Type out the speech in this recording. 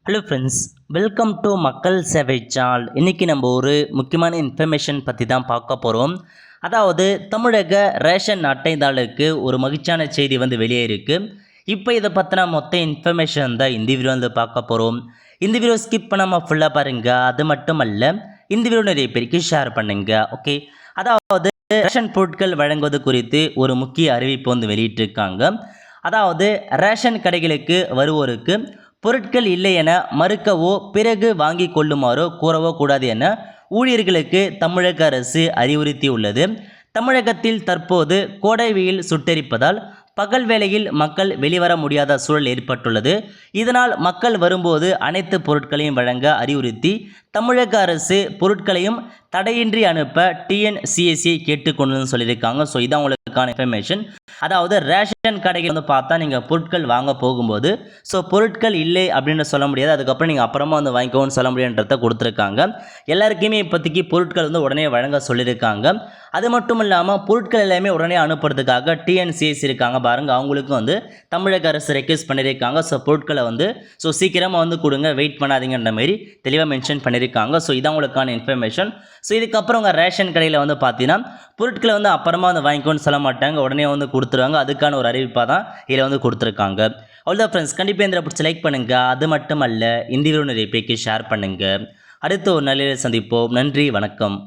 Hello friends, welcome to மக்கள் சேவை channel. இன்றைக்கி நம்ம ஒரு முக்கியமான இன்ஃபர்மேஷன் பற்றி தான் பார்க்க போகிறோம். அதாவது தமிழக ரேஷன் அட்டைதாரர்களுக்கு ஒரு மகிழ்ச்சியான செய்தி வெளியே இருக்குது. இப்போ இதை பற்றின மொத்த இன்ஃபர்மேஷன் தான் இந்த வீடியோ பார்க்க போகிறோம். இந்த வீடியோ ஸ்கிப் பண்ணாமல் ஃபுல்லாக பாருங்கள். அது மட்டும் அல்ல, இந்த வீடியோ நிறைய பேருக்கு ஷேர் பண்ணுங்கள். ஓகே, அதாவது ரேஷன் பொருட்கள் வழங்குவது குறித்து ஒரு முக்கிய அறிவிப்பு வெளியிட்டிருக்காங்க. அதாவது ரேஷன் கடைகளுக்கு வருவோருக்கு பொருட்கள் இல்லை என மறுக்கவோ பிறகு வாங்கி கொள்ளுமாறோ கூறவோ கூடாது என ஊழியர்களுக்கு தமிழக அரசு அறிவுறுத்தியுள்ளது. தமிழகத்தில் தற்போது கோடை வெயில் சுட்டெரிப்பதால் பகல் வேளையில் மக்கள் வெளிவர முடியாத சூழல் ஏற்பட்டுள்ளது. இதனால் மக்கள் வரும்போது அனைத்து பொருட்களையும் வழங்க அறிவுறுத்தி தமிழக அரசு பொருட்களையும் தடையின்றி அனுப்ப டிஎன்சிஎஸ்சி கேட்டுக்கொண்டுன்னு சொல்லியிருக்காங்க. ஸோ இதான் உங்களுக்கான இன்ஃபர்மேஷன். அதாவது ரேஷன் கடைகள் பார்த்தா நீங்கள் பொருட்கள் வாங்க போகும்போது பொருட்கள் இல்லை அப்படின்னு சொல்ல முடியாது. அதுக்கப்புறம் நீங்கள் அப்புறமா வாங்கிக்கோன்னு சொல்ல முடியுன்றத கொடுத்துருக்காங்க. எல்லாருக்குமே இப்போதைக்கு பொருட்கள் உடனே வழங்க சொல்லியிருக்காங்க. அது மட்டும் இல்லாமல் பொருட்கள் எல்லாமே உடனே அனுப்புறதுக்காக டிஎன்சிஎஸ்சி இருக்காங்க பாருங்கள், அவங்களுக்கும் தமிழக அரசு ரெக்வெஸ்ட் பண்ணியிருக்காங்க. பொருட்களை சீக்கிரமாக கொடுங்க, வெயிட் பண்ணாதீங்கன்ற மாதிரி தெளிவாக மென்ஷன் பண்ணியிருக்காங்க. இதான் உங்களுக்கான இன்ஃபர்மேஷன். இதுக்கப்புறம் உங்கள் ரேஷன் கடையில் பார்த்தீங்கன்னா பொருட்களை அப்புறமா வாங்கிக்கோன்னு சொல்ல மாட்டாங்க, உடனே கொடுத்துருவாங்க. அதுக்கான ஒரு அறிவிப்பாக தான் இதில் கொடுத்துருக்காங்க. அவ்வளோதான் ஃப்ரெண்ட்ஸ், கண்டிப்பாக இந்த பிடிச்சி லைக் பண்ணுங்கள். அது மட்டும் அல்ல, இந்த வீடியோ நிறைய பேருக்கு ஷேர் பண்ணுங்கள். அடுத்து ஒரு நல்ல சந்திப்போம். நன்றி, வணக்கம்.